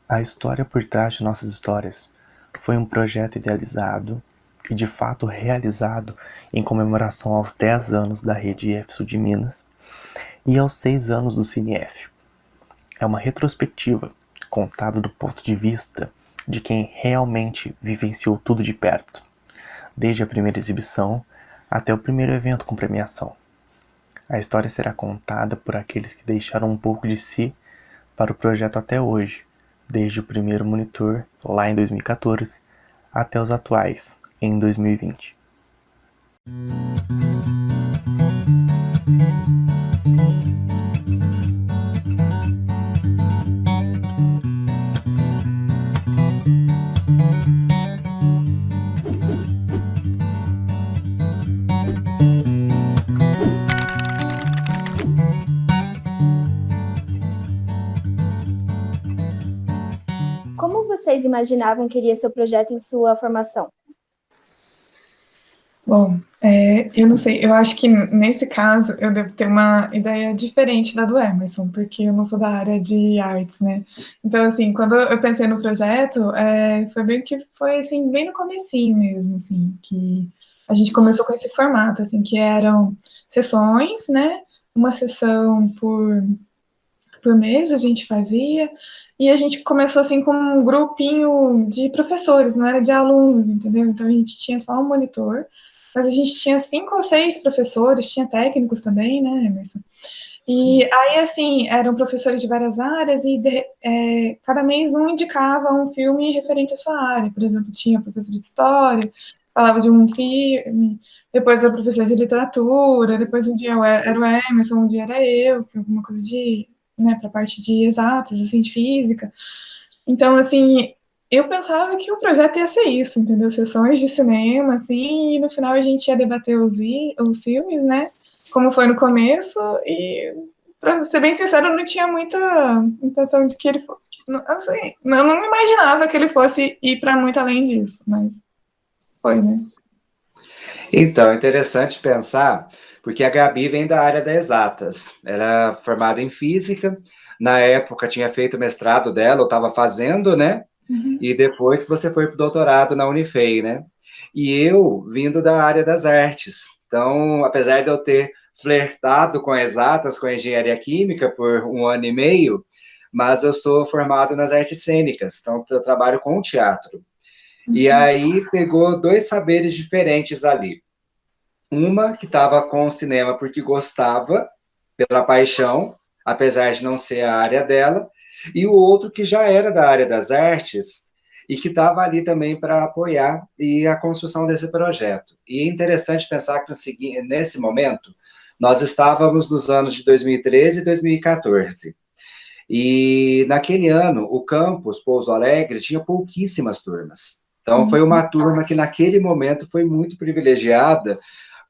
A história por trás de nossas histórias foi um projeto idealizado e de fato realizado em comemoração aos 10 anos da Rede IF-Sul de Minas e aos 6 anos do CineF. É uma retrospectiva contada do ponto de vista de quem realmente vivenciou tudo de perto, desde a primeira exibição até o primeiro evento com premiação. A história será contada por aqueles que deixaram um pouco de si para o projeto até hoje, desde o primeiro monitor, lá em 2014, até os atuais, em 2020. Como vocês imaginavam que iria ser o projeto em sua formação? Bom, eu não sei, eu acho que nesse caso eu devo ter uma ideia diferente da do Emerson, porque eu não sou da área de artes, né? Então, assim, quando eu pensei no projeto, foi bem que foi, assim, bem no comecinho mesmo, assim, que a gente começou com esse formato, assim, que eram sessões, né? Uma sessão por mês a gente fazia, e a gente começou, assim, com um grupinho de professores, não era de alunos, entendeu? Então, a gente tinha só um monitor, mas a gente tinha 5 ou 6 professores, tinha técnicos também, né, Emerson? E aí, assim, eram professores de várias áreas e cada mês um indicava um filme referente à sua área. Por exemplo, tinha professor de história, falava de um filme, depois a professora de literatura, depois um dia era o Emerson, um dia era eu, que alguma coisa de, né, para a parte de exatas, assim, de física. Então, assim, eu pensava que o projeto ia ser isso, entendeu? Sessões de cinema, assim, e no final a gente ia debater os filmes, né? Como foi no começo, e, pra ser bem sincero, eu não tinha muita intenção de que ele fosse. Assim, eu não imaginava que ele fosse ir para muito além disso, mas foi, né? Então, é interessante pensar, porque a Gabi vem da área das exatas. Era formada em física, na época tinha feito o mestrado dela, ou estava fazendo, né? Uhum. E depois você foi para o doutorado na Unifei, né? E eu vindo da área das artes. Então, apesar de eu ter flertado com exatas, com a engenharia química por 1 ano e meio, mas eu sou formado nas artes cênicas, então eu trabalho com teatro. E aí pegou dois saberes diferentes ali. Uma que estava com o cinema porque gostava, pela paixão, apesar de não ser a área dela, e o outro que já era da área das artes e que estava ali também para apoiar e a construção desse projeto. E é interessante pensar que nesse momento nós estávamos nos anos de 2013 e 2014. E naquele ano, o campus Pouso Alegre tinha pouquíssimas turmas. Então, foi uma turma que, naquele momento, foi muito privilegiada,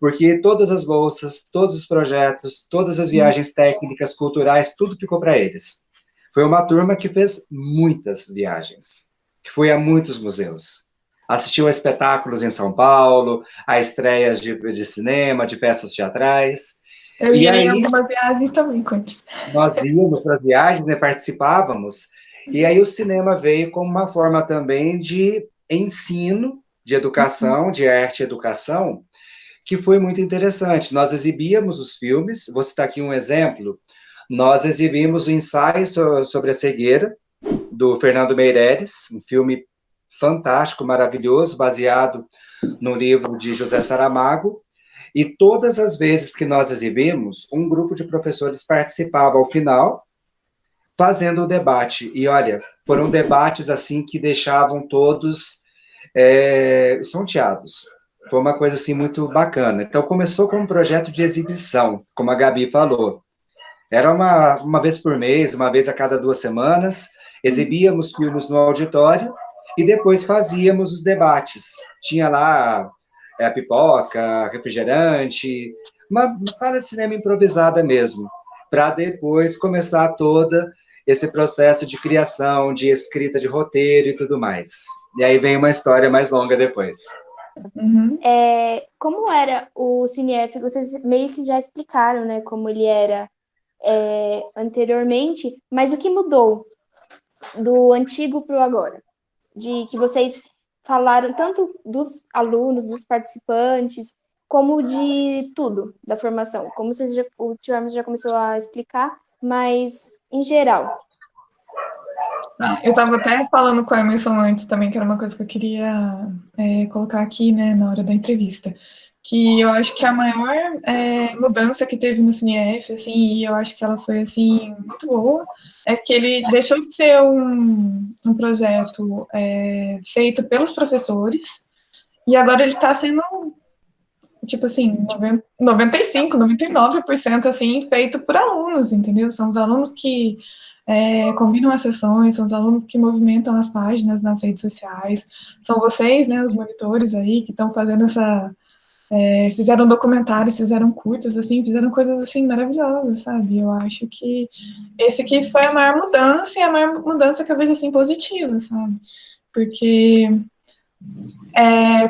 porque todas as bolsas, todos os projetos, todas as viagens técnicas, culturais, tudo ficou para eles. Foi uma turma que fez muitas viagens, que foi a muitos museus. Assistiu a espetáculos em São Paulo, a estreias de cinema, de peças teatrais. Eu E ia em aí, algumas viagens também com eles. nós íamos para as viagens, né, participávamos, e aí o cinema veio como uma forma também de ensino, de educação, de arte e educação, que foi muito interessante. Nós exibíamos os filmes, vou citar aqui um exemplo, nós exibimos o ensaio sobre a cegueira, do Fernando Meirelles, um filme fantástico, maravilhoso, baseado no livro de José Saramago, e todas as vezes que nós exibimos, um grupo de professores participava ao final, fazendo o debate. E olha, foram debates assim que deixavam todos estonteados. Foi uma coisa assim muito bacana. Então começou com um projeto de exibição, como a Gabi falou. Era uma vez por mês, uma vez a cada 2 semanas, exibíamos filmes no auditório e depois fazíamos os debates. Tinha lá a pipoca, refrigerante, uma sala de cinema improvisada mesmo, para depois começar toda esse processo de criação, de escrita de roteiro e tudo mais. E aí vem uma história mais longa depois. Uhum. Como era o CineF? Vocês meio que já explicaram, né, como ele era anteriormente, mas o que mudou? do antigo para o agora, de que vocês falaram tanto dos alunos, dos participantes, como de tudo da formação, como vocês o Tio Hermes já começou a explicar, mas em geral. Eu estava até falando com o Emerson antes também, que era uma coisa que eu queria colocar aqui, né, na hora da entrevista, que eu acho que a maior mudança que teve no CineF, assim, e eu acho que ela foi, assim, muito boa, é que ele deixou de ser um projeto feito pelos professores, e agora ele está sendo, tipo assim, 95, 99%, assim, feito por alunos, entendeu? São os alunos que combinam as sessões, são os alunos que movimentam as páginas nas redes sociais, são vocês, né, os monitores aí, que estão fazendo fizeram documentários, fizeram curtas, assim, fizeram coisas, assim, maravilhosas, sabe? Eu acho que esse aqui foi a maior mudança, e a maior mudança que eu vejo, assim, positiva, sabe? Porque,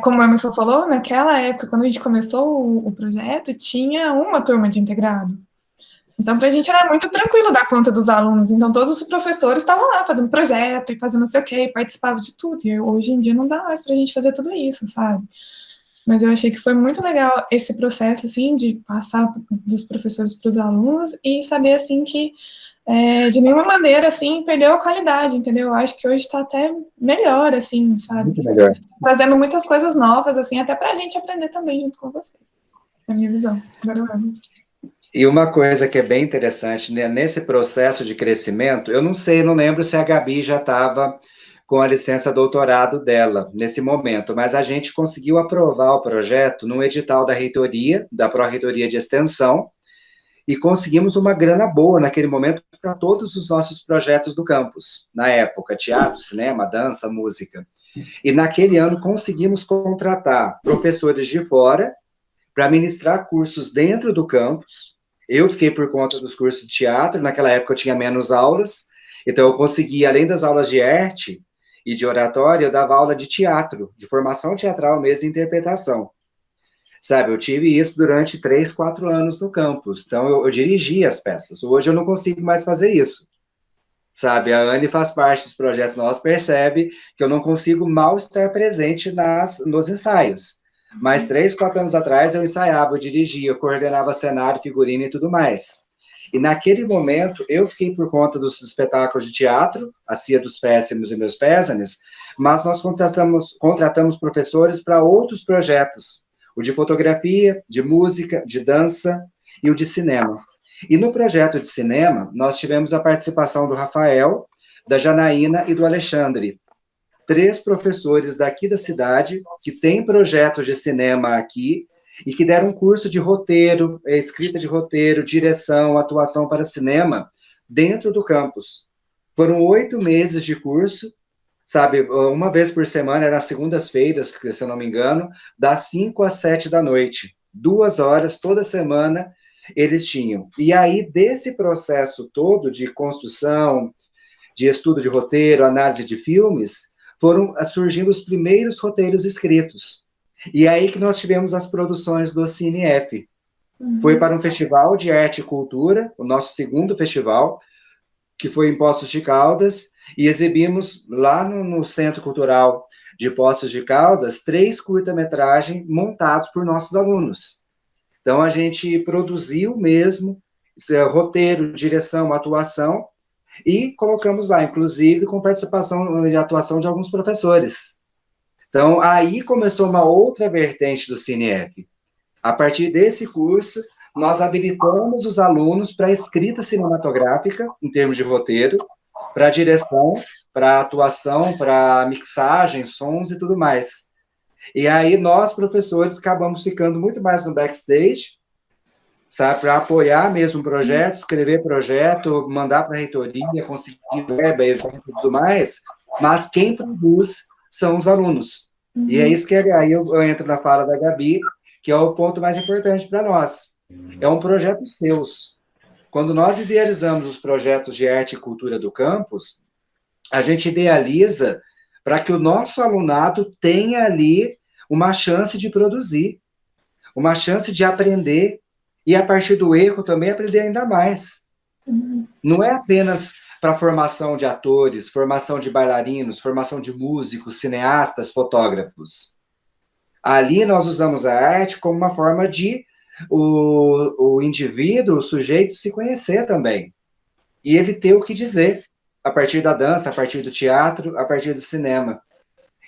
como o Emerson falou, naquela época, quando a gente começou o projeto, tinha uma turma de integrado. Então, para a gente era muito tranquilo dar conta dos alunos. Então, todos os professores estavam lá fazendo projeto e fazendo não sei o quê, participavam de tudo. E hoje em dia não dá mais para a gente fazer tudo isso, sabe? Mas eu achei que foi muito legal esse processo, assim, de passar dos professores para os alunos e saber, assim, que de nenhuma maneira, assim, perdeu a qualidade, entendeu? Eu acho que hoje está até melhor, assim, sabe? Muito melhor. Trazendo muitas coisas novas, assim, até para a gente aprender também junto com vocês. Essa é a minha visão. Agora vamos. E uma coisa que é bem interessante, né, nesse processo de crescimento, eu não sei, não lembro se a Gabi já estava com a licença doutorado dela nesse momento, mas a gente conseguiu aprovar o projeto num edital da reitoria, da Pró-Reitoria de Extensão, e conseguimos uma grana boa naquele momento para todos os nossos projetos do campus, na época, teatro, cinema, dança, música. E naquele ano conseguimos contratar professores de fora para ministrar cursos dentro do campus. Eu fiquei por conta dos cursos de teatro, naquela época eu tinha menos aulas, então eu consegui, além das aulas de arte e de oratória, eu dava aula de teatro, de formação teatral mesmo, e interpretação. Sabe, eu tive isso durante 3, 4 anos no campus, então eu dirigi as peças. Hoje eu não consigo mais fazer isso. Sabe, a Anne faz parte dos projetos nossos, percebe que eu não consigo mal estar presente nos ensaios. Mas 3, 4 anos atrás eu ensaiava, eu dirigia, eu coordenava cenário, figurino e tudo mais. E naquele momento eu fiquei por conta dos espetáculos de teatro, a Cia dos Péssimos e Meus Pésames, mas nós contratamos professores para outros projetos, o de fotografia, de música, de dança e o de cinema. E no projeto de cinema, nós tivemos a participação do Rafael, da Janaína e do Alexandre, 3 professores daqui da cidade, que têm projetos de cinema aqui, e que deram um curso de roteiro, escrita de roteiro, direção, atuação para cinema, dentro do campus. Foram 8 meses de curso, sabe, uma vez por semana, era às segundas-feiras, se eu não me engano, das 5 às 7 da noite. 2 horas, toda semana, eles tinham. E aí, desse processo todo de construção, de estudo de roteiro, análise de filmes, foram surgindo os primeiros roteiros escritos. E aí que nós tivemos as produções do CineF. Foi para um festival de arte e cultura, o nosso segundo festival, que foi em Poços de Caldas, e exibimos lá no Centro Cultural de Poços de Caldas 3 curta-metragens montados por nossos alunos. Então, a gente produziu mesmo roteiro, direção, atuação, e colocamos lá, inclusive, com participação e atuação de alguns professores. Então, aí começou uma outra vertente do CineF. A partir desse curso, nós habilitamos os alunos para escrita cinematográfica, em termos de roteiro, para direção, para atuação, para mixagem, sons e tudo mais. E aí nós, professores, acabamos ficando muito mais no backstage, sabe, para apoiar mesmo o projeto, escrever projeto, mandar para a reitoria, conseguir verba, evento e tudo mais, mas quem produz são os alunos. E é isso que aí eu entro na fala da Gabi, que é o ponto mais importante para nós. É um projeto seus. Quando nós idealizamos os projetos de arte e cultura do campus, a gente idealiza para que o nosso alunado tenha ali uma chance de produzir, uma chance de aprender, e a partir do erro também aprender ainda mais. Não é apenas para formação de atores, formação de bailarinos, formação de músicos, cineastas, fotógrafos. Ali nós usamos a arte como uma forma de o indivíduo, o sujeito, se conhecer também. E ele ter o que dizer, a partir da dança, a partir do teatro, a partir do cinema.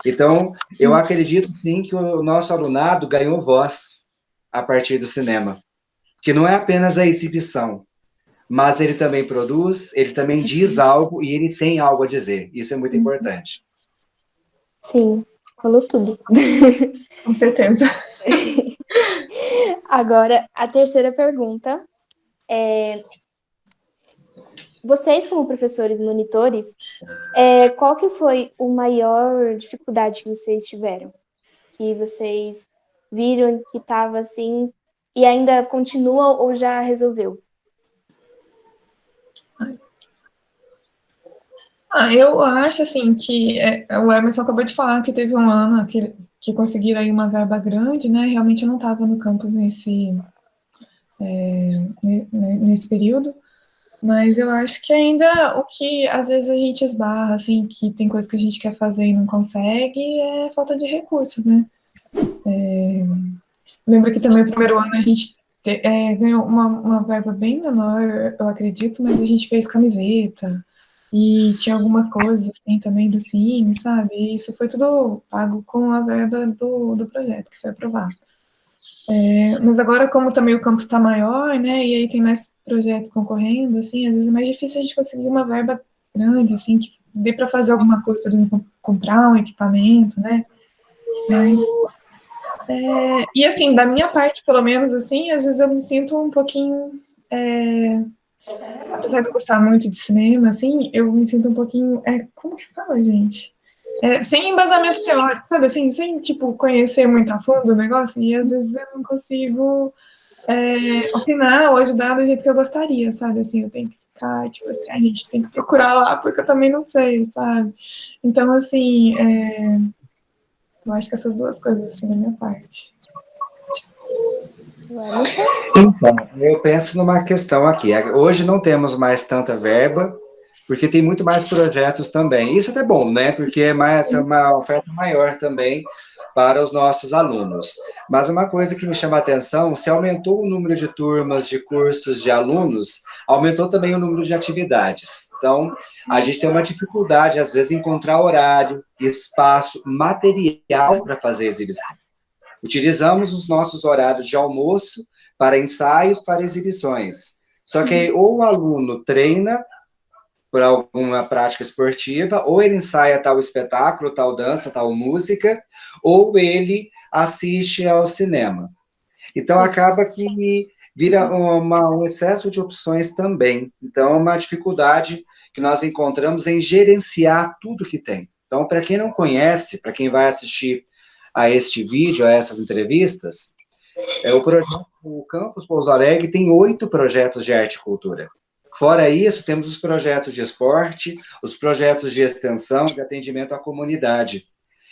Então, eu acredito, sim, que o nosso alunado ganhou voz a partir do cinema. Que não é apenas a exibição, mas ele também produz, ele também diz algo e ele tem algo a dizer. Isso é muito importante. Sim, falou tudo. Com certeza. Agora, a terceira pergunta é: vocês, como professores monitores, qual que foi a maior dificuldade que vocês tiveram? Que vocês viram que estava assim e ainda continua ou já resolveu? Eu acho, assim, que o Emerson acabou de falar que teve um ano que conseguiram aí uma verba grande, né? Realmente eu não estava no campus nesse período, mas eu acho que ainda o que às vezes a gente esbarra, assim, que tem coisa que a gente quer fazer e não consegue, é falta de recursos, né? Lembro que também no primeiro ano a gente ganhou uma verba bem menor, eu acredito, mas a gente fez camiseta e tinha algumas coisas assim também do Cine, sabe? E isso foi tudo pago com a verba do projeto que foi aprovado. Mas agora, como também o campus está maior, né, e aí tem mais projetos concorrendo, assim, às vezes é mais difícil a gente conseguir uma verba grande, assim, que dê para fazer alguma coisa, por exemplo, comprar um equipamento, né? Mas e assim, da minha parte, pelo menos, assim, às vezes eu me sinto um pouquinho, apesar de eu gostar muito de cinema, assim, eu me sinto um pouquinho, como que fala, gente? Sem embasamento teórico, sabe, assim, sem, tipo, conhecer muito a fundo o negócio, e às vezes eu não consigo opinar ou ajudar do jeito que eu gostaria, sabe, assim, eu tenho que ficar, tipo assim, a gente tem que procurar lá, porque eu também não sei, sabe? Então, assim, eu acho que essas duas coisas, assim, da minha parte. Então, eu penso numa questão aqui. Hoje não temos mais tanta verba, porque tem muito mais projetos também. Isso é até bom, né? Porque é uma oferta maior também para os nossos alunos. Mas uma coisa que me chama a atenção, se aumentou o número de turmas, de cursos, de alunos, aumentou também o número de atividades. Então, a gente tem uma dificuldade, às vezes, em encontrar horário, espaço, material para fazer exibição. Utilizamos os nossos horários de almoço para ensaios, para exibições. Só que ou o aluno treina por alguma prática esportiva, ou ele ensaia tal espetáculo, tal dança, tal música, ou ele assiste ao cinema. Então, acaba que vira um excesso de opções também. Então, é uma dificuldade que nós encontramos em gerenciar tudo que tem. Então, para quem não conhece, para quem vai assistir a este vídeo, a essas entrevistas, o Campus Pouso Alegre tem 8 projetos de arte e cultura. Fora isso, temos os projetos de esporte, os projetos de extensão, de atendimento à comunidade.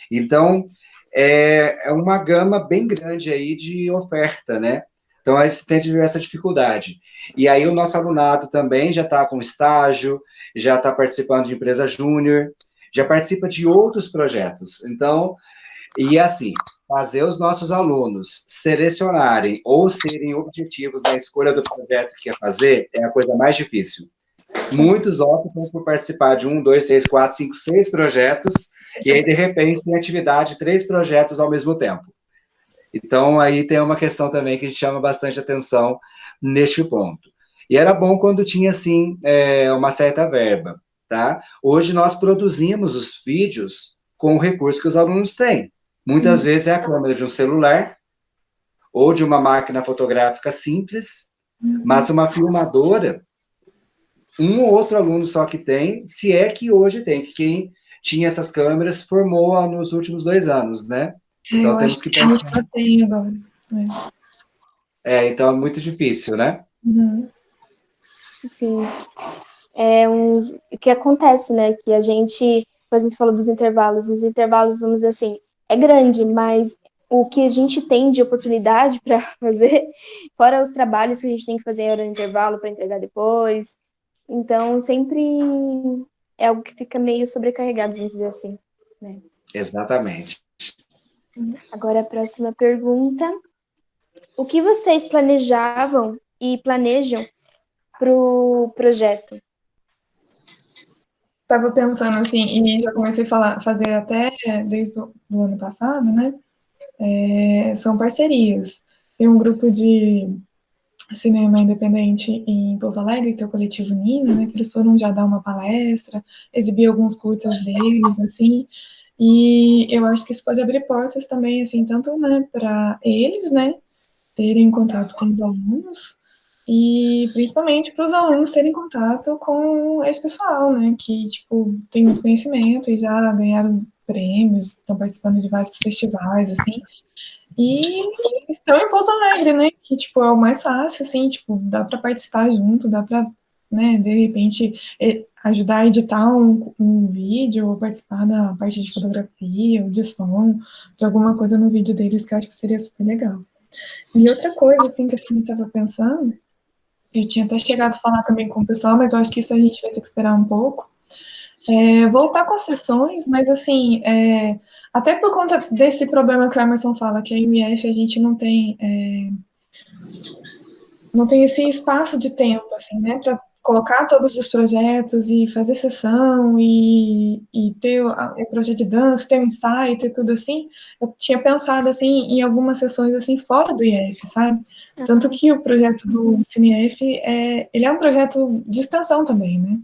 Então, é uma gama bem grande aí de oferta, né? Então, a gente tem essa dificuldade. E aí, o nosso alunado também já está com estágio, já está participando de empresa júnior, já participa de outros projetos. Então, e assim, fazer os nossos alunos selecionarem ou serem objetivos na escolha do projeto que quer fazer é a coisa mais difícil. Muitos optam por participar de 1, 2, 3, 4, 5, 6 projetos, e aí, de repente, tem atividade de 3 projetos ao mesmo tempo. Então, aí tem uma questão também que a gente chama bastante atenção neste ponto. E era bom quando tinha, assim, uma certa verba, tá? Hoje nós produzimos os vídeos com o recurso que os alunos têm. Muitas vezes é a câmera de um celular ou de uma máquina fotográfica simples, mas uma filmadora, um ou outro aluno só que tem, se é que hoje tem, que quem tinha essas câmeras formou nos últimos 2 anos, né? Então eu temos acho que que a gente já tem agora. então é muito difícil, né? Uhum. Sim. O que acontece, né? Que a gente, como a gente falou dos intervalos, os intervalos, vamos dizer assim, é grande, mas o que a gente tem de oportunidade para fazer, fora os trabalhos que a gente tem que fazer em hora de intervalo para entregar depois, Então, sempre é algo que fica meio sobrecarregado, vamos dizer assim, né? Exatamente. Agora, a próxima pergunta. O que vocês planejavam e planejam para o projeto? Estava pensando assim, e já comecei a fazer até desde o ano passado, né? São parcerias. Tem um grupo de cinema independente em Pouso Alegre, que é o Coletivo Nina, né? Que eles foram já dar uma palestra, exibir alguns curtas deles, assim. E eu acho que isso pode abrir portas também, assim, tanto, né, para eles, né, terem contato com os alunos, e principalmente para os alunos terem contato com esse pessoal, né, que, tipo, tem muito conhecimento e já ganharam prêmios, estão participando de vários festivais, assim, e estão em Pouso Alegre, né, que, tipo, é o mais fácil, assim, tipo, dá para participar junto, dá para, né, de repente, ajudar a editar um vídeo, ou participar da parte de fotografia, ou de som, de alguma coisa no vídeo deles, que eu acho que seria super legal. E outra coisa, assim, que eu também estava pensando, eu tinha até chegado a falar também com o pessoal, mas eu acho que isso a gente vai ter que esperar um pouco, voltar com as sessões, mas assim, até por conta desse problema que o Emerson fala, que a MF a gente não tem esse espaço de tempo, assim, né, para colocar todos os projetos e fazer sessão e ter o projeto de dança, ter o ensaio, ter tudo assim. Eu tinha pensado assim em algumas sessões assim fora do IF, sabe? Tanto que o projeto do CineF ele é um projeto de extensão também, né?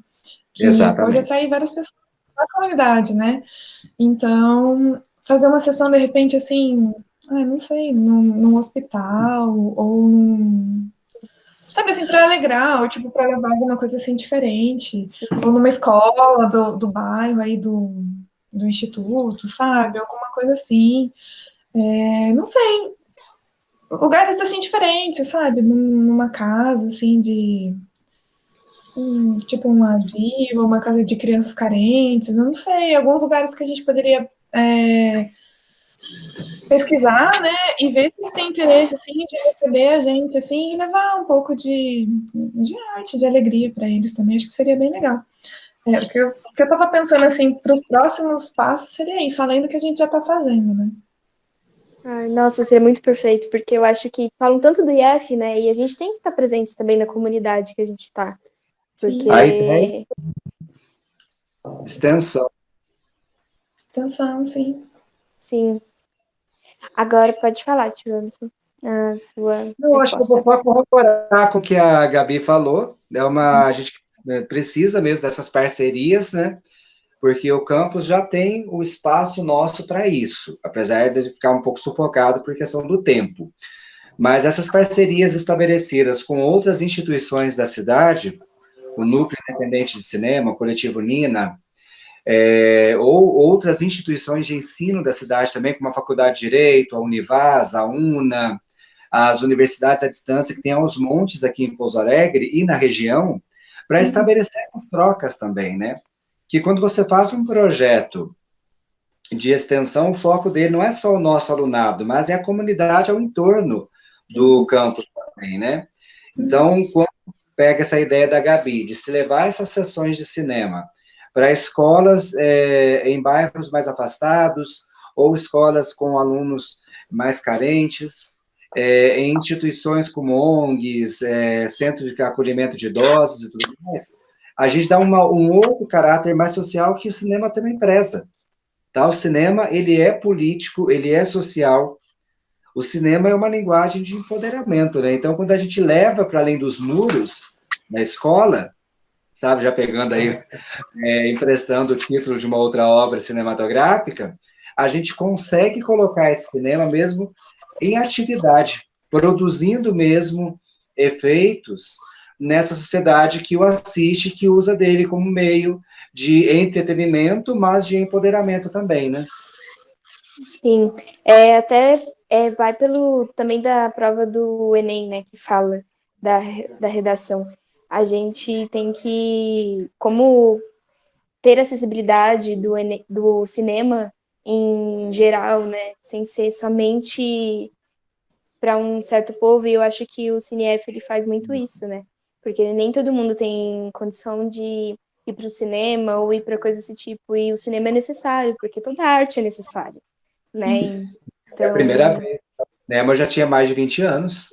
Que pode Exatamente. atrair várias pessoas da comunidade, né? Então, fazer uma sessão de repente assim, não sei, num hospital ou sabe assim, para alegrar, ou tipo, para levar alguma coisa assim diferente, Sim. ou numa escola do bairro aí do instituto, sabe? Alguma coisa assim. Não sei, lugares assim diferentes, sabe? Numa casa assim de tipo um asilo, uma casa de crianças carentes, eu não sei, alguns lugares que a gente poderia pesquisar, né, e ver se tem interesse, assim, de receber a gente, assim, e levar um pouco de arte, de alegria para eles também, acho que seria bem legal. O que eu estava pensando, assim, para os próximos passos seria isso, além do que a gente já está fazendo, né. Ai, nossa, seria muito perfeito, porque eu acho que falam tanto do IF, né? E a gente tem que estar presente também na comunidade que a gente está. Sim, A ideia Porque, de extensão. extensão, sim. sim. Agora pode falar, tio Emerson, a sua Eu acho que eu vou resposta. só corroborar com o que a Gabi falou. A gente precisa mesmo dessas parcerias, né? Porque o campus já tem o espaço nosso para isso, apesar de ficar um pouco sufocado por questão do tempo. Mas essas parcerias estabelecidas com outras instituições da cidade, o Núcleo Independente de Cinema, o Coletivo Nina, ou outras instituições de ensino da cidade também, como a Faculdade de Direito, a Univas, a UNA, as universidades à distância que tem aos montes aqui em Pouso Alegre e na região, para estabelecer essas trocas também, né? Que quando você faz um projeto de extensão, o foco dele não é só o nosso alunado, mas é a comunidade ao entorno do campus também, né? Então, quando pega essa ideia da Gabi, de se levar essas sessões de cinema para escolas em bairros mais afastados, ou escolas com alunos mais carentes, em instituições como ONGs, Centro de Acolhimento de Idosos e tudo mais, a gente dá um outro caráter mais social que o cinema também preza. Tá? O cinema, ele é político, ele é social. O cinema é uma linguagem de empoderamento, né? Então, quando a gente leva para além dos muros da escola, sabe, já pegando aí, emprestando o título de uma outra obra cinematográfica, a gente consegue colocar esse cinema mesmo em atividade, produzindo mesmo efeitos nessa sociedade que o assiste, que usa dele como meio de entretenimento, mas de empoderamento também, né? Sim, até vai pelo também da prova do Enem, né, que fala da redação. A gente tem que, como ter acessibilidade do cinema em geral, né, sem ser somente para um certo povo, e eu acho que o CineF ele faz muito isso, né? Porque nem todo mundo tem condição de ir para o cinema ou ir para coisa desse tipo, e o cinema é necessário, porque toda arte é necessária, né? É a Então, primeira vez, né? Mas eu já tinha mais de 20 anos.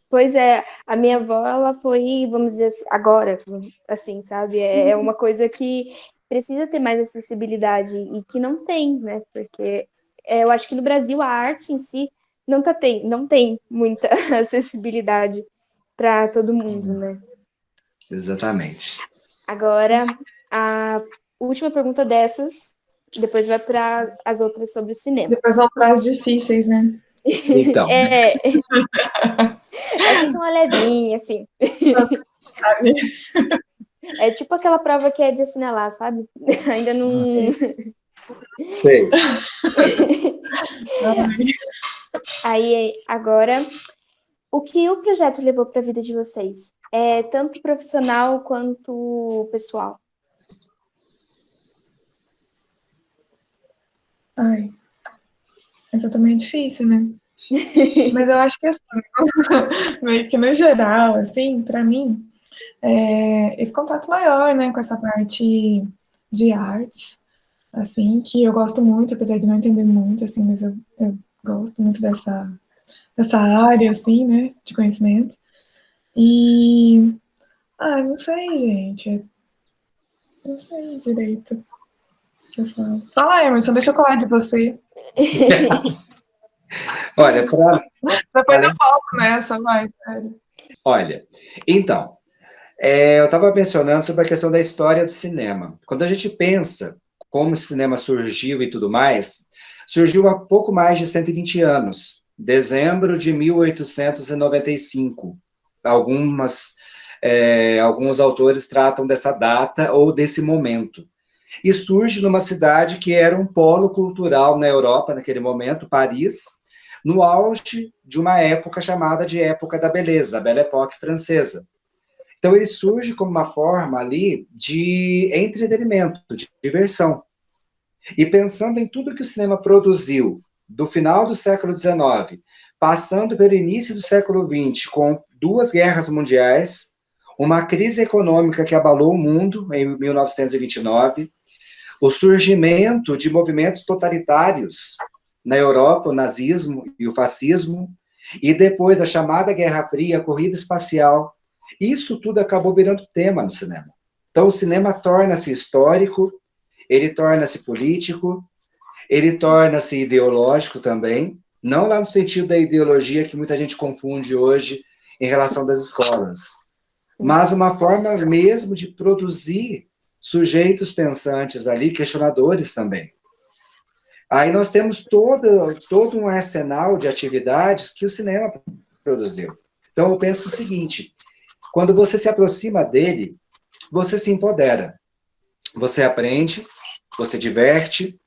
pois é, a minha avó, ela foi, vamos dizer assim, agora, assim, sabe? É uma coisa que precisa ter mais acessibilidade e que não tem, né? Porque eu acho que no Brasil a arte em si não tem muita acessibilidade para todo mundo, né? Exatamente. Agora, a última pergunta dessas, depois vai para as outras sobre o cinema. Depois vão para as difíceis, né? Então, Essas são a levinha, assim. Sabe? É tipo aquela prova que é de assinalar, sabe? Ainda não. sei. Aí, agora, o que o projeto levou para a vida de vocês? É tanto profissional quanto pessoal. Ai, essa também é difícil, né? Mas eu acho que assim, meio que no geral, assim, para mim, esse contato maior, né, com essa parte de artes, assim, que eu gosto muito, apesar de não entender muito, assim, mas eu gosto muito dessa área, assim, né, de conhecimento. E, não sei, gente, não sei direito o que eu falo. Fala, Emerson, deixa eu falar de você. Olha, Depois eu volto nessa, vai, sério. olha, então, eu estava mencionando sobre a questão da história do cinema. Quando a gente pensa como o cinema surgiu e tudo mais, surgiu há pouco mais de 120 anos, dezembro de 1895. Alguns autores tratam dessa data ou desse momento. E surge numa cidade que era um polo cultural na Europa, naquele momento, Paris, no auge de uma época chamada de Época da Beleza, a Belle Époque francesa. Então, ele surge como uma forma ali de entretenimento, de diversão. E pensando em tudo que o cinema produziu, do final do século XIX, passando pelo início do século XX, com duas guerras mundiais, uma crise econômica que abalou o mundo em 1929, o surgimento de movimentos totalitários na Europa, o nazismo e o fascismo, e depois a chamada Guerra Fria, a corrida espacial. Isso tudo acabou virando tema no cinema. Então, o cinema torna-se histórico, ele torna-se político, ele torna-se ideológico também, não lá no sentido da ideologia que muita gente confunde hoje em relação das escolas, mas uma forma mesmo de produzir sujeitos pensantes ali, questionadores também. Aí nós temos todo um arsenal de atividades que o cinema produziu. Então eu penso o seguinte, quando você se aproxima dele, você se empodera, você aprende, você diverte,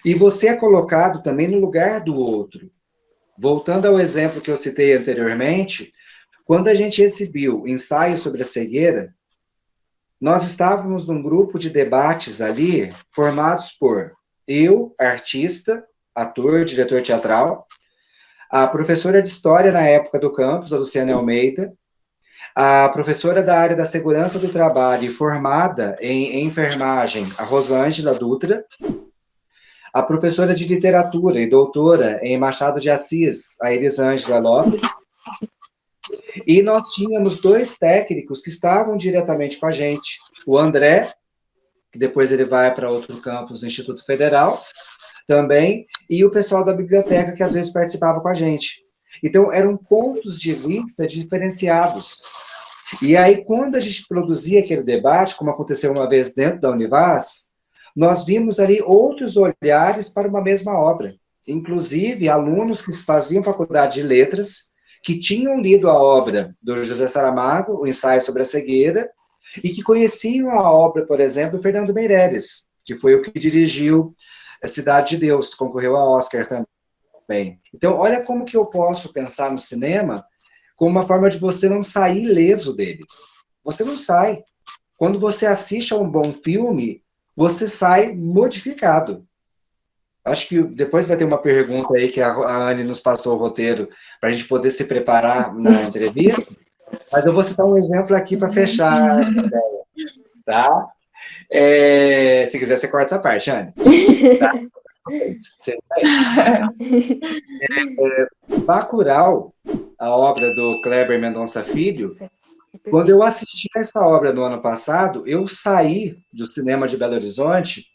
e você é colocado também no lugar do outro. Voltando ao exemplo que eu citei anteriormente, quando a gente exibiu Ensaio sobre a Cegueira, nós estávamos num grupo de debates ali, formados por eu, artista, ator, diretor teatral, a professora de História na época do campus, a Luciana Almeida, a professora da área da segurança do trabalho, formada em enfermagem, a Rosângela Dutra, a professora de literatura e doutora em Machado de Assis, a Elisângela Lopes, e nós tínhamos dois técnicos que estavam diretamente com a gente, o André, que depois ele vai para outro campus do Instituto Federal, também, e o pessoal da biblioteca, que às vezes participava com a gente. Então, eram pontos de vista diferenciados. E aí, quando a gente produzia aquele debate, como aconteceu uma vez dentro da Univas, nós vimos ali outros olhares para uma mesma obra. Inclusive, alunos que faziam faculdade de letras, que tinham lido a obra do José Saramago, o Ensaio sobre a Cegueira, e que conheciam a obra, por exemplo, do Fernando Meirelles, que foi o que dirigiu a Cidade de Deus, concorreu ao Oscar também. Então, olha como que eu posso pensar no cinema como uma forma de você não sair ileso dele. Você não sai. Quando você assiste a um bom filme, você sai modificado. Acho que depois vai ter uma pergunta aí que a Anne nos passou o roteiro para a gente poder se preparar na entrevista. Mas eu vou citar um exemplo aqui para fechar, tá? Se quiser, você corta essa parte, Anne. Tá? Você Bacurau, a obra do Kleber Mendonça Filho, quando eu assisti essa obra no ano passado, eu saí do cinema de Belo Horizonte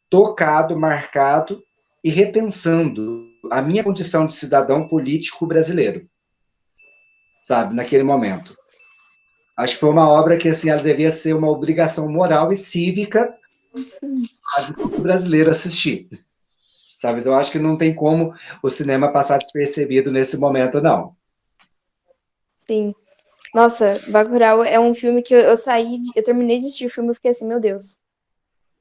tocado, marcado e repensando a minha condição de cidadão político brasileiro, sabe, naquele momento. Acho que foi uma obra que, assim, ela devia ser uma obrigação moral e cívica do brasileiro assistir, sabe? Eu acho que não tem como o cinema passar despercebido nesse momento, não. Sim. Nossa, Bacurau é um filme que eu saí, eu terminei de assistir o filme e fiquei assim, meu Deus.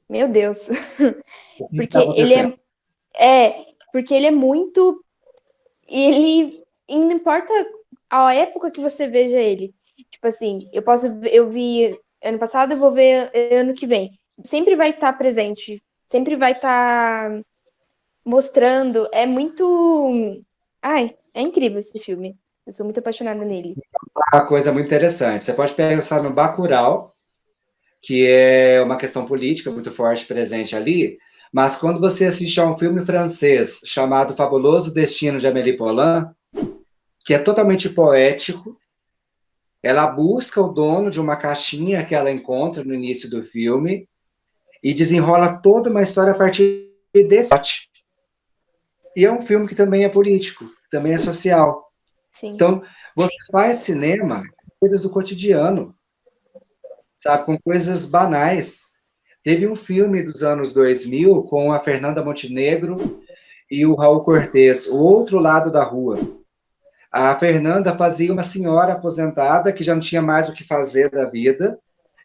Meu Deus. O que Porque está acontecendo? porque ele é muito, e não importa a época que você veja ele. Tipo assim, eu vi ano passado, eu vou ver ano que vem. Sempre vai estar presente, sempre vai estar mostrando, é muito, ai, é incrível esse filme. Eu sou muito apaixonada nele. Uma coisa muito interessante. Você pode pensar no Bacurau, que é uma questão política muito forte presente ali, mas quando você assiste a um filme francês chamado Fabuloso Destino de Amélie Poulain, que é totalmente poético, ela busca o dono de uma caixinha que ela encontra no início do filme e desenrola toda uma história a partir desse plot. E é um filme que também é político, também é social. Sim. Então, você faz cinema, coisas do cotidiano, sabe, com coisas banais. Teve um filme dos anos 2000 com a Fernanda Montenegro e o Raul Cortez, O Outro Lado da Rua. A Fernanda fazia uma senhora aposentada que já não tinha mais o que fazer da vida,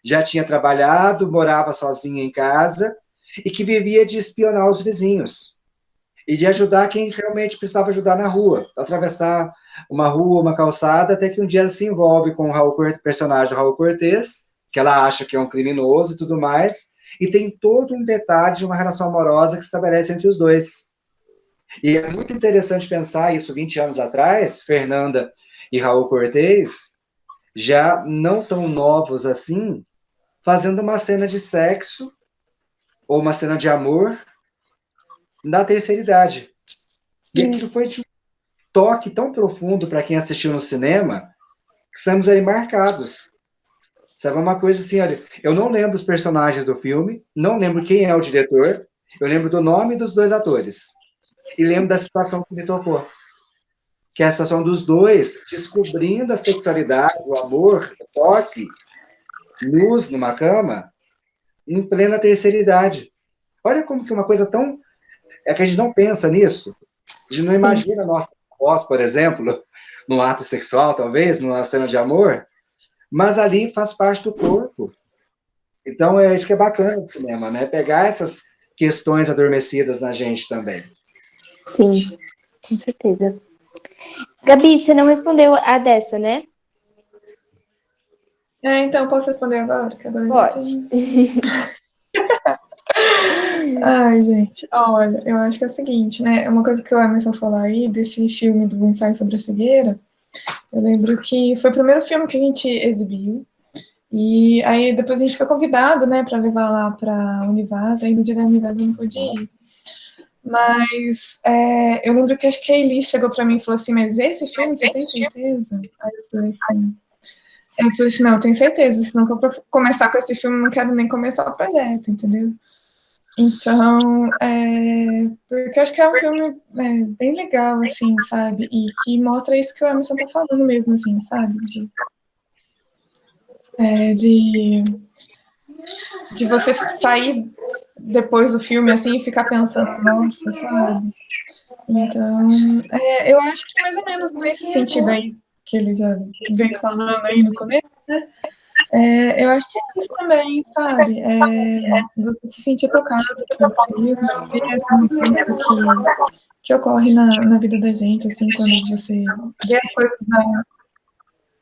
já tinha trabalhado, morava sozinha em casa e que vivia de espionar os vizinhos e de ajudar quem realmente precisava ajudar na rua, atravessar uma rua, uma calçada, até que um dia ela se envolve com o personagem Raul Cortez, que ela acha que é um criminoso e tudo mais, e tem todo um detalhe de uma relação amorosa que se estabelece entre os dois. E é muito interessante pensar isso 20 anos atrás, Fernanda e Raul Cortez, já não tão novos assim, fazendo uma cena de sexo ou uma cena de amor na terceira idade. E aquilo foi de um toque tão profundo para quem assistiu no cinema, que estamos ali marcados. Sabe, uma coisa assim, olha, eu não lembro os personagens do filme, não lembro quem é o diretor, eu lembro do nome dos dois atores. E lembro da situação que me tocou. Que é a situação dos dois descobrindo a sexualidade, o amor, o toque, nus numa cama, em plena terceira idade. Olha como que uma coisa tão... É que a gente não pensa nisso. A gente não imagina a nossa voz, por exemplo, no ato sexual, talvez, numa cena de amor, mas ali faz parte do corpo. Então, é isso que é bacana do cinema, né? Pegar essas questões adormecidas na gente também. Sim, com certeza. Gabi, você não respondeu a dessa, né? Então, posso responder agora? Pode. Ai, gente, olha, eu acho que é o seguinte, né? Uma coisa que o Emerson falou aí, desse filme do Ensaio sobre a Cegueira, eu lembro que foi o primeiro filme que a gente exibiu, e aí depois a gente foi convidado, né, para levar lá para Univaz, aí no dia da Univaz eu não pude ir. Mas eu lembro que acho que a Elis chegou para mim e falou assim, mas esse filme, você tem certeza? Aí eu falei assim, não, eu tenho certeza, se não for pra começar com esse filme, eu não quero nem começar o projeto, entendeu? Então, porque eu acho que é um filme bem legal, assim, sabe? E que mostra isso que o Emerson tá falando mesmo, assim, sabe? De você sair depois do filme, assim, e ficar pensando, nossa, sabe? Então, eu acho que mais ou menos nesse sentido aí que ele já vem falando aí no começo, né? Eu acho que é isso também, sabe? Você se sentir tocado pelo filme, ver essa mudança que ocorre na vida da gente, assim, quando você vê as coisas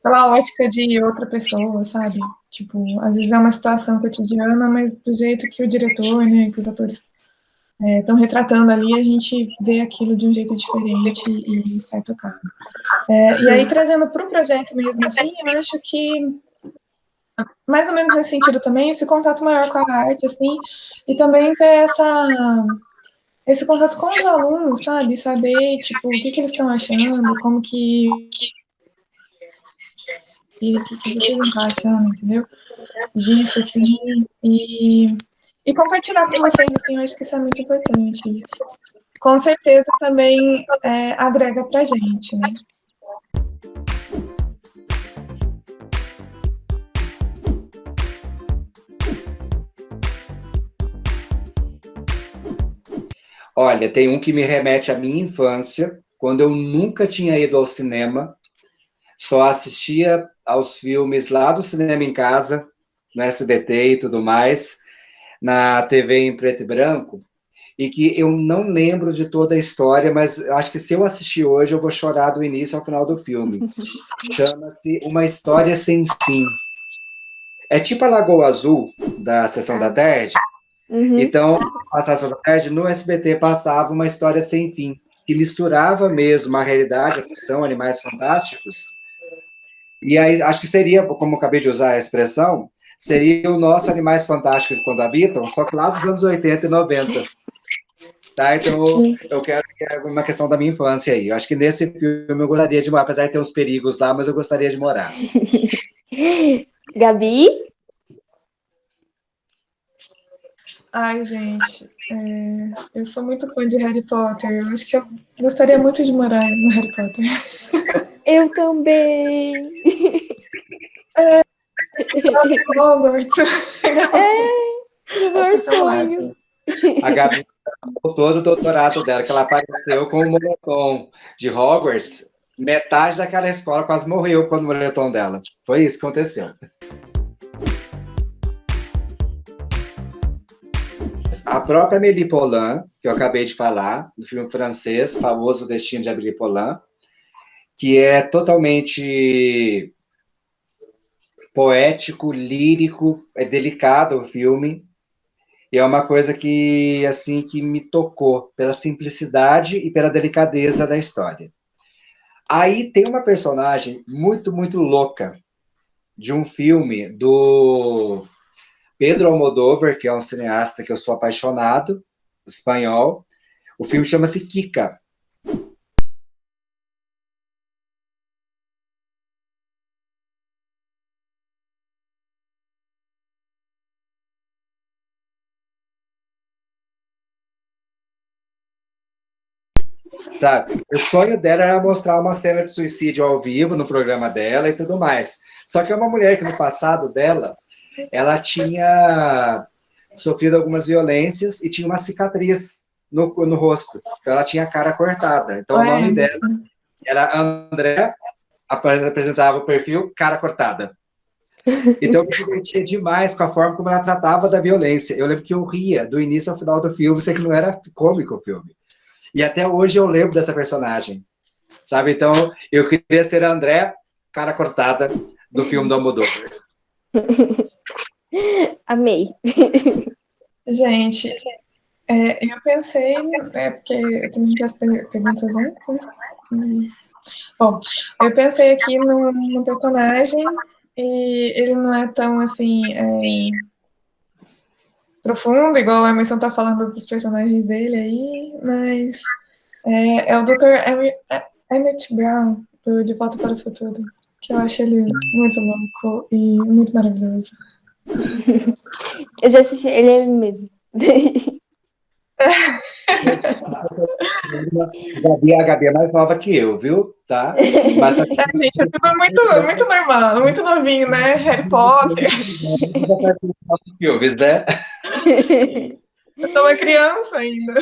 pela ótica de outra pessoa, sabe? Tipo, às vezes é uma situação cotidiana, mas do jeito que o diretor, né, que os atores estão retratando ali, a gente vê aquilo de um jeito diferente e sai tocando. E aí, trazendo para o projeto mesmo, assim, eu acho que, mais ou menos nesse sentido também, esse contato maior com a arte, assim, e também ter esse contato com os alunos, sabe? Saber, tipo, o que eles estão achando, como que vocês estão achando, entendeu? Disso, assim, e compartilhar com vocês, assim, eu acho que isso é muito importante, isso. Com certeza também agrega pra gente, né? Olha, tem um que me remete à minha infância, quando eu nunca tinha ido ao cinema, só assistia aos filmes lá do cinema em casa, no SBT e tudo mais, na TV em preto e branco, e que eu não lembro de toda a história, mas acho que se eu assistir hoje, eu vou chorar do início ao final do filme. Chama-se Uma História Sem Fim. É tipo a Lagoa Azul, da Sessão da Tarde. Então, a Sessão da Tarde, no SBT, passava Uma História Sem Fim, que misturava mesmo a realidade, a ficção, Animais Fantásticos. E aí, acho que seria, como eu acabei de usar a expressão, seria o nosso Animais Fantásticos Quando Habitam, só que lá dos anos 80 e 90. Tá? Então, eu quero que é uma questão da minha infância aí. Eu acho que nesse filme eu gostaria de morar, apesar de ter uns perigos lá, mas eu gostaria de morar. Gabi? Ai, gente, eu sou muito fã de Harry Potter. Eu acho que eu gostaria muito de morar no Harry Potter. Eu também. Hogwarts. Meu maior sonho. A Gabi todo o doutorado dela, que ela apareceu com o moletom de Hogwarts, metade daquela escola quase morreu quando o moletom dela. Foi isso que aconteceu. A própria Amélie Poulain, que eu acabei de falar, do filme francês, famoso Destino de Amélie Poulain, que é totalmente poético, lírico, é delicado o filme, e é uma coisa que, assim, que me tocou pela simplicidade e pela delicadeza da história. Aí tem uma personagem muito, muito louca de um filme do Pedro Almodóvar, que é um cineasta que eu sou apaixonado, espanhol. O filme chama-se Kika. Sabe? O sonho dela era mostrar uma cena de suicídio ao vivo no programa dela e tudo mais. Só que é uma mulher que no passado dela, ela tinha sofrido algumas violências e tinha uma cicatriz no rosto. Então ela tinha a cara cortada. Então o nome dela era André, apresentava o perfil cara cortada. Então eu me divertia demais com a forma como ela tratava da violência. Eu lembro que eu ria do início ao final do filme, sei que não era cômico o filme. E até hoje eu lembro dessa personagem, sabe? Então, eu queria ser a André, cara cortada, do filme do Almodóvar. Amei. Gente, eu pensei, porque eu também faço perguntas antes, né? Bom, eu pensei aqui no personagem e ele não é tão, assim, profundo, igual a Emerson tá falando dos personagens dele aí, mas é o Dr. Emmett Brown, do De Volta para o Futuro, que eu acho ele muito louco e muito maravilhoso. Eu já assisti, ele é mesmo. A Gabi é mais nova que eu, viu? Tá? Mas tá... gente, é tudo muito, muito normal, muito novinho, né? Harry Potter. Filmes, né? Eu sou uma criança ainda.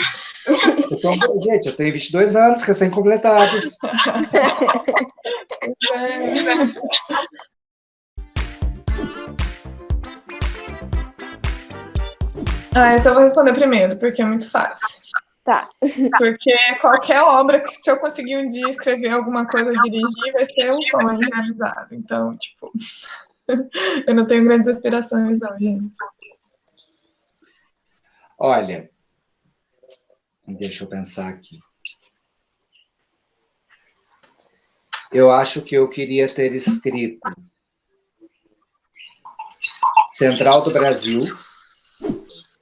Gente, eu tenho 22 anos, recém-completados. Essa eu vou responder primeiro, porque é muito fácil. Tá. Porque qualquer obra que, se eu conseguir um dia escrever alguma coisa, dirigir, vai ser um sonho realizado. Então, tipo, eu não tenho grandes aspirações, não, gente. Olha, Deixa eu pensar aqui. Eu acho que eu queria ter escrito Central do Brasil,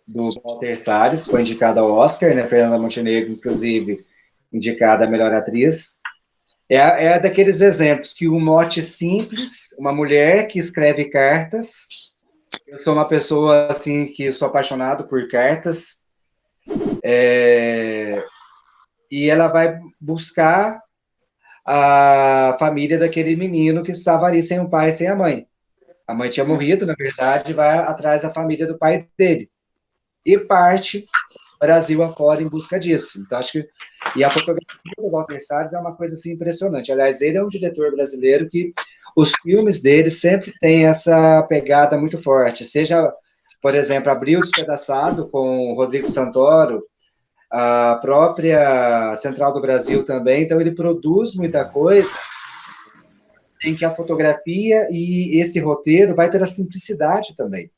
do Walter Salles, foi indicada ao Oscar, né? Fernanda Montenegro, inclusive, indicada a melhor atriz. É daqueles exemplos que um mote simples, uma mulher que escreve cartas. Eu sou uma pessoa, assim, que sou apaixonado por cartas. E ela vai buscar a família daquele menino que estava ali sem o pai e sem a mãe. A mãe tinha morrido, na verdade, vai atrás da família do pai dele. E parte Brasil afora em busca disso. Então, acho que... E a fotografia do Walter Salles é uma coisa assim, impressionante. Aliás, ele é um diretor brasileiro que os filmes dele sempre têm essa pegada muito forte. Seja, por exemplo, Abril Despedaçado, com o Rodrigo Santoro, a própria Central do Brasil também. Então, ele produz muita coisa em que a fotografia e esse roteiro vai pela simplicidade também.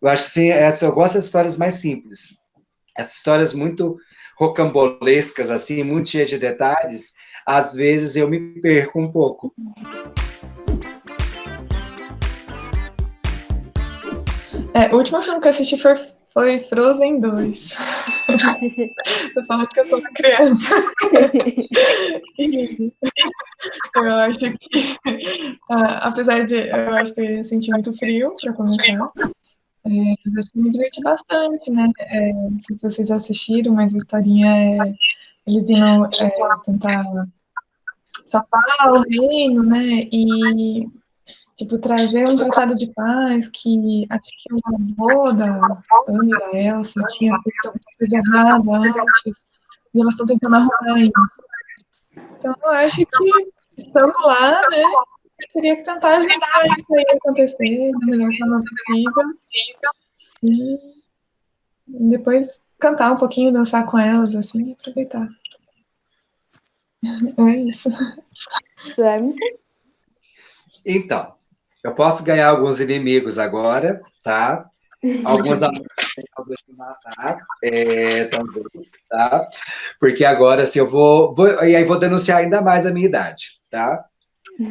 Eu acho assim, eu gosto das histórias mais simples. Essas histórias muito rocambolescas, assim, muito cheias de detalhes, às vezes eu me perco um pouco. O último filme que eu assisti foi Frozen 2. Eu falo que eu sou uma criança. Eu acho que, apesar de eu acho que eu senti muito frio, para começar, mas acho que me diverti bastante, né? Não sei se vocês já assistiram, mas a historinha é eles indo tentar salvar o reino, né? E tipo, trazer um tratado de paz que acho que o avô da Anne, da Elsa, tinha feito alguma coisa errada antes, e elas estão tentando arrumar isso. Então, eu acho que, estando lá, né, eu teria que tentar ajudar isso aí a acontecer da melhor forma possível, e depois cantar um pouquinho, dançar com elas, assim, e aproveitar. É isso. Então, eu posso ganhar alguns inimigos agora, tá? Alguns alunos podem se matar, talvez, tá? Porque agora, assim, e aí vou denunciar ainda mais a minha idade, tá?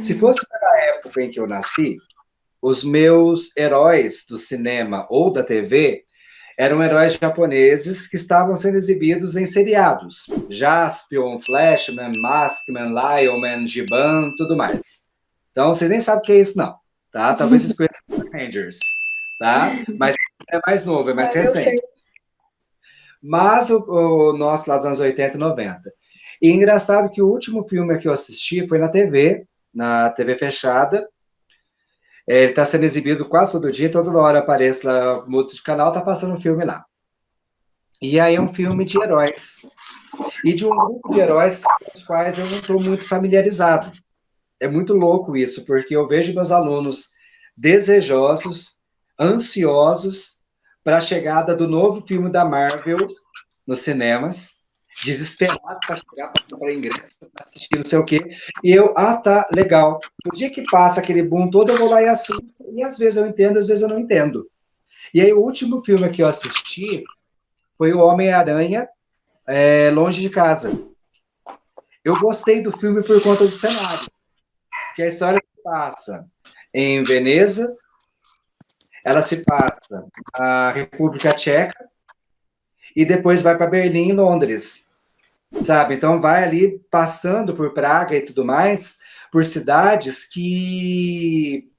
Se fosse na época em que eu nasci, os meus heróis do cinema ou da TV eram heróis japoneses que estavam sendo exibidos em seriados. Jaspion, Flashman, Maskman, Lionman, Giban, tudo mais. Então, vocês nem sabem o que é isso, não. Tá? Talvez vocês conheçam Rangers, tá? Mas é mais novo, é mais recente. Mas o nosso lá dos anos 80 e 90. E engraçado que o último filme que eu assisti foi na TV fechada. Ele está sendo exibido quase todo dia, toda hora aparece lá, muda de canal, tá passando um filme lá. E aí é um filme de heróis. E de um grupo de heróis com os quais eu não estou muito familiarizado. É muito louco isso, porque eu vejo meus alunos desejosos, ansiosos para a chegada do novo filme da Marvel nos cinemas, desesperados para chegar, para comprar ingresso, para assistir não sei o quê. E eu, tá, legal. O dia que passa aquele boom todo, eu vou lá e assisto. E às vezes eu entendo, às vezes eu não entendo. E aí o último filme que eu assisti foi o Homem-Aranha, Longe de Casa. Eu gostei do filme por conta do cenário. Porque a história se passa em Veneza, ela se passa na República Tcheca, e depois vai para Berlim e Londres, sabe? Então vai ali passando por Praga e tudo mais, por cidades que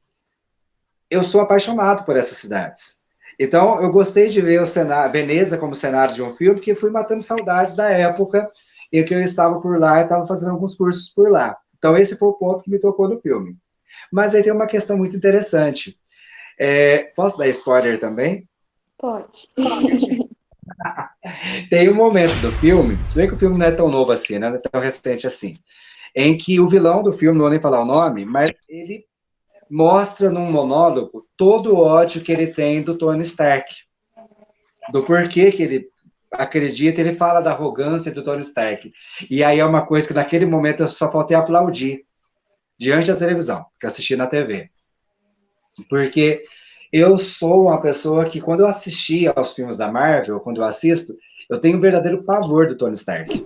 eu sou apaixonado por essas cidades. Então eu gostei de ver o cenário, Veneza como cenário de um filme, porque fui matando saudades da época em que eu estava por lá e estava fazendo alguns cursos por lá. Então esse foi o ponto que me tocou no filme. Mas aí tem uma questão muito interessante. Posso dar spoiler também? Pode. Tem um momento do filme, se bem que o filme não é tão novo assim, né? Não é tão recente assim, em que o vilão do filme, não vou nem falar o nome, mas ele mostra num monólogo todo o ódio que ele tem do Tony Stark. Do porquê que ele acredita, ele fala da arrogância do Tony Stark. E aí é uma coisa que naquele momento eu só faltei aplaudir diante da televisão, que eu assisti na TV. Porque eu sou uma pessoa que, quando eu assisti aos filmes da Marvel, quando eu assisto, Eu tenho um verdadeiro pavor do Tony Stark.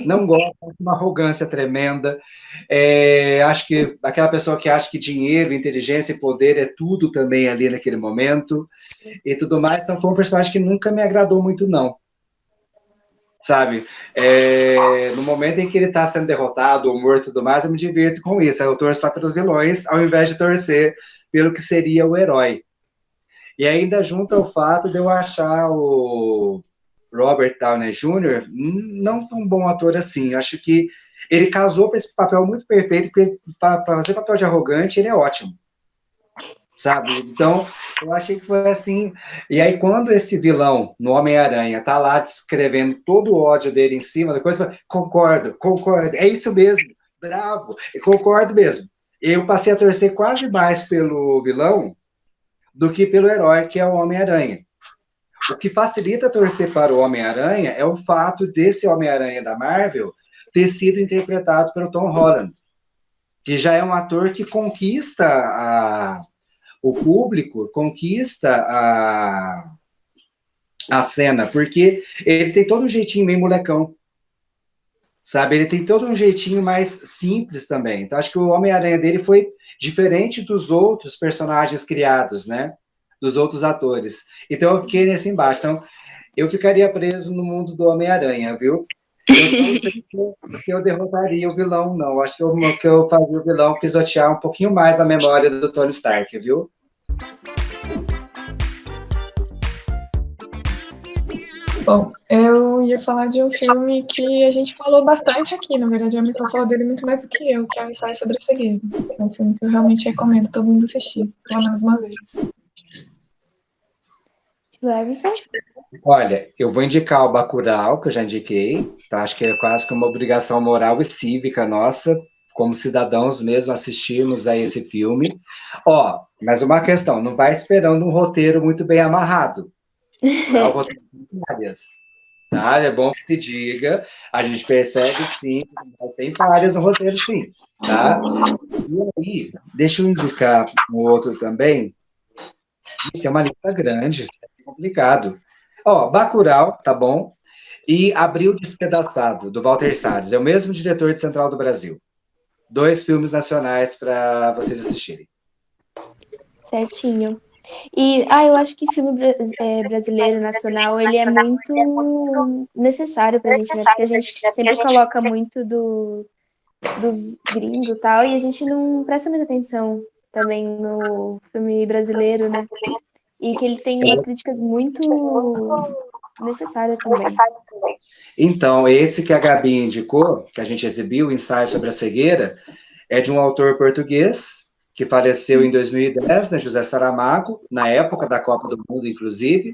Não gosto, uma arrogância tremenda. Acho que aquela pessoa que acha que dinheiro, inteligência e poder é tudo também ali naquele momento e tudo mais. Então foi um personagem que nunca me agradou muito, não. Sabe? No momento em que ele está sendo derrotado ou morto e tudo mais, eu me divirto com isso. Eu torço lá pelos vilões, ao invés de torcer pelo que seria o herói. E ainda junto ao fato de eu achar o Robert Downey Jr. não tão bom ator assim. Eu acho que ele casou para esse papel muito perfeito, porque para fazer papel de arrogante, ele é ótimo. Sabe? Então, eu achei que foi assim. E aí, quando esse vilão, no Homem-Aranha, tá lá descrevendo todo o ódio dele em cima da coisa, concordo, é isso mesmo, bravo, concordo mesmo. Eu passei a torcer quase mais pelo vilão do que pelo herói, que é o Homem-Aranha. O que facilita torcer para o Homem-Aranha é o fato desse Homem-Aranha da Marvel ter sido interpretado pelo Tom Holland, que já é um ator que conquista o público, conquista a cena, porque ele tem todo um jeitinho meio molecão, sabe? Ele tem todo um jeitinho mais simples também. Então, acho que o Homem-Aranha dele foi diferente dos outros personagens criados, né? Dos outros atores. Então, eu fiquei nesse embate. Então, eu ficaria preso no mundo do Homem-Aranha, viu? Eu não sei se eu derrotaria o vilão, não. Acho que eu faria o vilão pisotear um pouquinho mais a memória do Tony Stark, viu? Bom, eu ia falar de um filme que a gente falou bastante aqui, na verdade, a Missão falou dele muito mais do que eu, que é o Ensaio sobre a Cegueira. É um filme que eu realmente recomendo todo mundo assistir, pelo menos uma vez. Olha, eu vou indicar o Bacurau, que eu já indiquei, tá? Acho que é quase que uma obrigação moral e cívica nossa, como cidadãos mesmo, assistirmos a esse filme. Mas uma questão, não vai esperando um roteiro muito bem amarrado. É o roteiro de falhas, tá? É bom que se diga, a gente percebe sim, tem falhas no roteiro sim, tá? E aí, deixa eu indicar um outro também, que é uma lista grande, é complicado. Bacurau, tá bom? E Abril Despedaçado, do Walter Salles. É o mesmo diretor de Central do Brasil. 2 filmes nacionais para vocês assistirem. Certinho. E, eu acho que filme brasileiro, nacional, ele é muito necessário pra gente, né? Porque a gente sempre coloca muito dos gringos e tal, e a gente não presta muita atenção também no filme brasileiro, né? E que ele tem umas críticas muito necessárias também. Então, esse que a Gabi indicou, que a gente exibiu, o Ensaio sobre a Cegueira, é de um autor português, que faleceu em 2010, né, José Saramago, na época da Copa do Mundo, inclusive.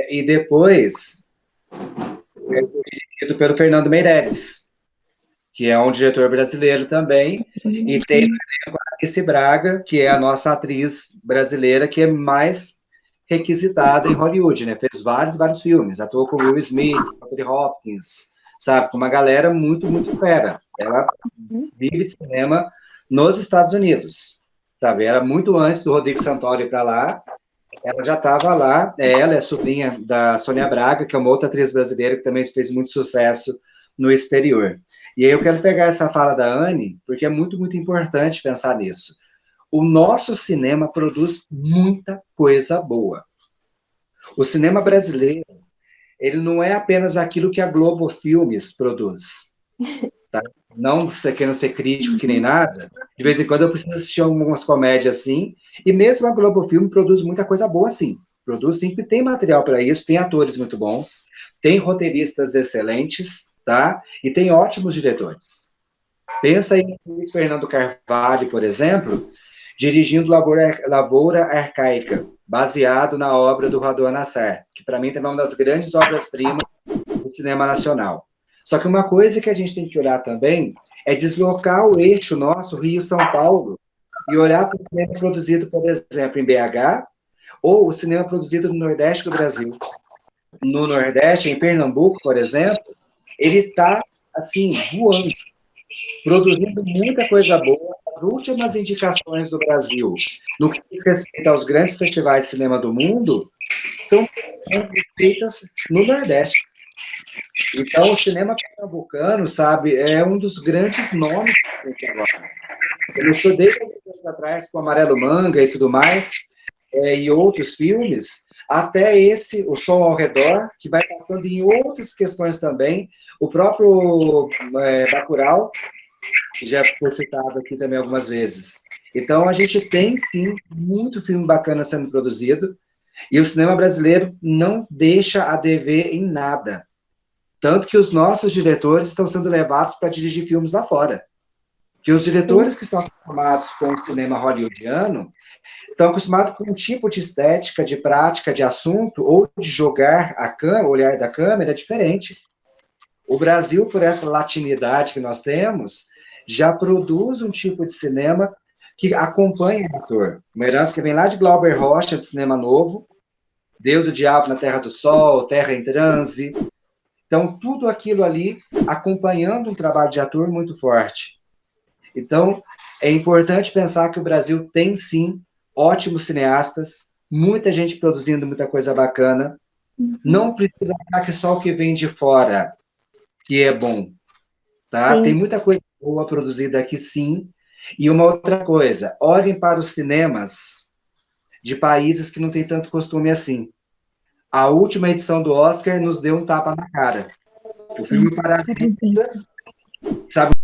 E depois, é dirigido pelo Fernando Meirelles, que é um diretor brasileiro também, e tem a Alice Braga, que é a nossa atriz brasileira, que é mais requisitada em Hollywood, né? Fez vários filmes, atuou com Will Smith, Anthony Hopkins, sabe? Com uma galera muito, muito fera. Ela vive de cinema nos Estados Unidos, sabe? Era muito antes do Rodrigo Santoro ir para lá, ela já estava lá, ela é sobrinha da Sônia Braga, que é uma outra atriz brasileira que também fez muito sucesso no exterior. E aí eu quero pegar essa fala da Anne, porque é muito, muito importante pensar nisso. O nosso cinema produz muita coisa boa. O cinema brasileiro, ele não é apenas aquilo que a Globo Filmes produz. Tá? Não querendo ser crítico que nem nada, de vez em quando eu preciso assistir algumas comédias assim, e mesmo a Globo Filme produz muita coisa boa sim. Produz sim, porque tem material para isso, tem atores muito bons, tem roteiristas excelentes, tá? E tem ótimos diretores. Pensa em Fernando Carvalho, por exemplo, dirigindo Lavoura Arcaica, baseado na obra do Raduan Nassar, que para mim também é uma das grandes obras-primas do cinema nacional. Só que uma coisa que a gente tem que olhar também é deslocar o eixo nosso, Rio-São Paulo, e olhar para o cinema produzido, por exemplo, em BH, ou o cinema produzido no Nordeste do Brasil. No Nordeste, em Pernambuco, por exemplo, ele está, assim, voando, produzindo muita coisa boa. As últimas indicações do Brasil, no que diz respeito aos grandes festivais de cinema do mundo, são feitas no Nordeste. Então, o cinema pernambucano, sabe, é um dos grandes nomes que tem agora. Começou desde anos atrás com Amarelo Manga e tudo mais, e outros filmes, até esse, O Som ao Redor, que vai passando em outras questões também. O próprio Bacurau, que já foi citado aqui também algumas vezes. Então, a gente tem, sim, muito filme bacana sendo produzido, e o cinema brasileiro não deixa a dever em nada. Tanto que os nossos diretores estão sendo levados para dirigir filmes lá fora. Que os diretores que estão acostumados com o cinema hollywoodiano estão acostumados com um tipo de estética, de prática, de assunto, ou de jogar o olhar da câmera diferente. O Brasil, por essa latinidade que nós temos, já produz um tipo de cinema que acompanha o ator. Uma herança que vem lá de Glauber Rocha, do cinema novo, Deus e o Diabo na Terra do Sol, Terra em Transe. Então, tudo aquilo ali acompanhando um trabalho de ator muito forte. Então, é importante pensar que o Brasil tem, sim, ótimos cineastas, muita gente produzindo muita coisa bacana. Não precisa achar que só o que vem de fora que é bom, tá? Tem muita coisa boa produzida aqui, sim. E uma outra coisa, olhem para os cinemas de países que não têm tanto costume assim. A última edição do Oscar nos deu um tapa na cara. O filme Parasita, sabe?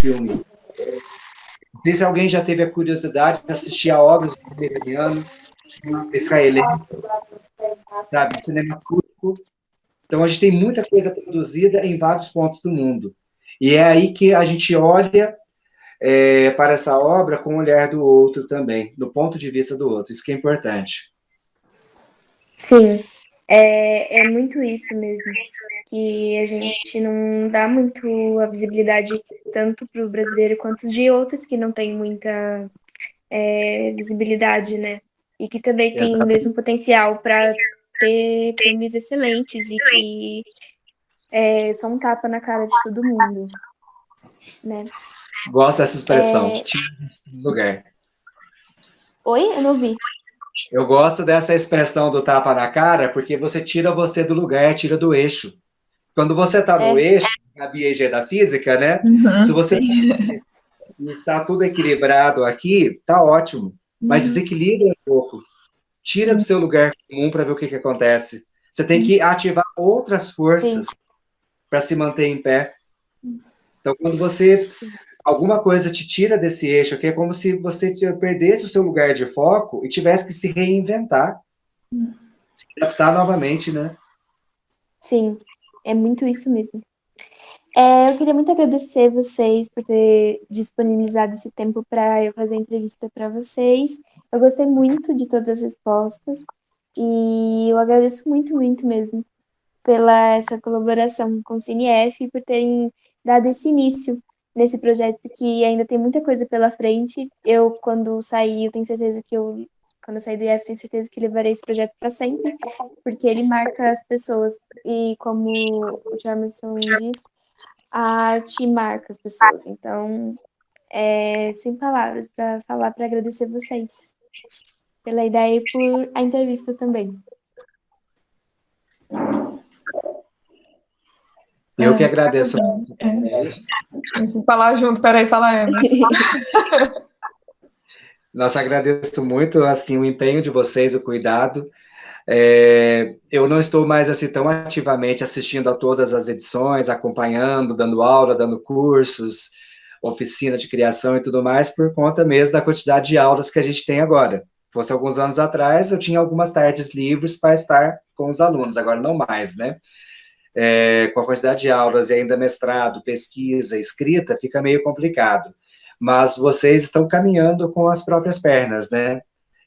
Filme. Não sei se alguém já teve a curiosidade de assistir a obra do iraniano, israelense, sabe? Cinema turco. Então, a gente tem muita coisa produzida em vários pontos do mundo. E é aí que a gente olha para essa obra com o olhar do outro também, do ponto de vista do outro. Isso que é importante. Sim, é muito isso mesmo, que a gente não dá muito a visibilidade tanto para o brasileiro quanto de outros que não têm muita visibilidade, né? E que também tem o mesmo potencial para ter filmes excelentes e que são um tapa na cara de todo mundo, né? Gosto dessa expressão, que tira do lugar. Oi? Eu não ouvi. Eu gosto dessa expressão do tapa na cara, porque você tira você do lugar, tira do eixo. Quando você está no eixo, a BIG da física, né? Se você está tudo equilibrado aqui, tá ótimo. Mas desequilibra um pouco. Tira do seu lugar comum para ver o que acontece. Você tem que ativar outras forças para se manter em pé. Então, quando alguma coisa te tira desse eixo aqui, é como se você perdesse o seu lugar de foco e tivesse que se reinventar. Se adaptar novamente, né? Sim, é muito isso mesmo. Eu queria muito agradecer vocês por ter disponibilizado esse tempo para eu fazer a entrevista para vocês. Eu gostei muito de todas as respostas e eu agradeço muito, muito mesmo pela essa colaboração com o CineF e por terem dado esse início nesse projeto que ainda tem muita coisa pela frente. Quando sair, eu tenho certeza que quando eu sair do IF, tenho certeza que levarei esse projeto para sempre, porque ele marca as pessoas e como o Charmerson diz, a arte marca as pessoas. Então, sem palavras para falar, para agradecer vocês pela ideia e por a entrevista também. Eu que agradeço. Vou falar junto, peraí, fala Emerson. Nossa, agradeço muito, assim, o empenho de vocês, o cuidado. Eu não estou mais, assim, tão ativamente assistindo a todas as edições, acompanhando, dando aula, dando cursos, oficina de criação e tudo mais, por conta mesmo da quantidade de aulas que a gente tem agora. Fosse alguns anos atrás, eu tinha algumas tardes livres para estar com os alunos, agora não mais, né? Com a quantidade de aulas e ainda mestrado, pesquisa, escrita, fica meio complicado. Mas vocês estão caminhando com as próprias pernas, né?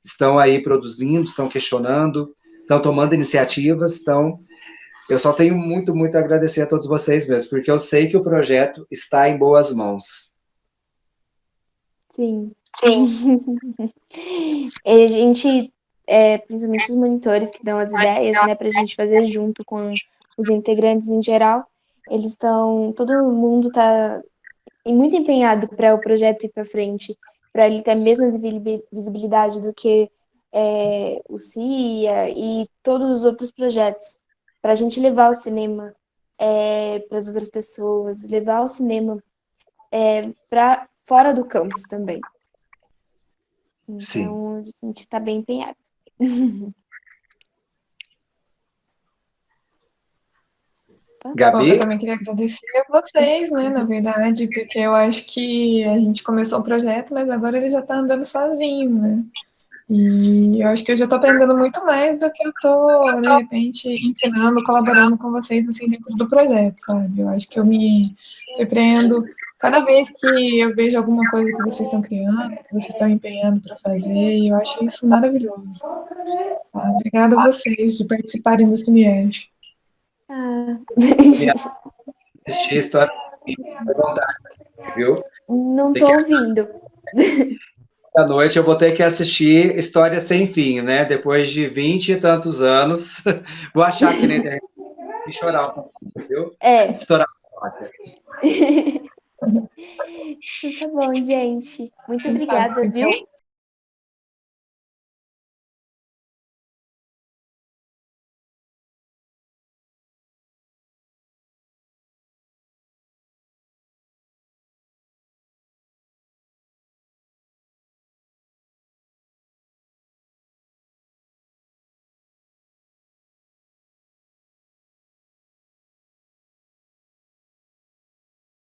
Estão aí produzindo, estão questionando, estão tomando iniciativas, eu só tenho muito, muito a agradecer a todos vocês mesmo, porque eu sei que o projeto está em boas mãos. Sim. A gente principalmente os monitores que dão as ideias, né, para a gente fazer junto com os integrantes em geral. Todo mundo está muito empenhado para o projeto ir para frente, para ele ter a mesma visibilidade do que o CIA e todos os outros projetos, para a gente levar o cinema para as outras pessoas, levar o cinema para fora do campus também. Sim. Então, a gente está bem empenhado. Bom, eu Gabi? também queria agradecer a vocês, né, na verdade, porque eu acho que a gente começou o projeto, mas agora ele já está andando sozinho, né? E eu acho que eu já estou aprendendo muito mais do que eu estou, de repente, ensinando, colaborando com vocês, assim, dentro do projeto, sabe? Eu acho que eu me surpreendo cada vez que eu vejo alguma coisa que vocês estão criando, que vocês estão empenhando para fazer, e eu acho isso maravilhoso. Tá? Obrigada a vocês de participarem do CineEd. Assistir a história à vontade, viu? Não Tem estou que ouvindo. À noite eu vou ter que assistir História Sem Fim, né? Depois de 20 e tantos anos, vou achar aqui na internet e chorar um pouquinho, viu? Estourar a placa. Então tá bom, gente. Muito obrigada, Tá, viu?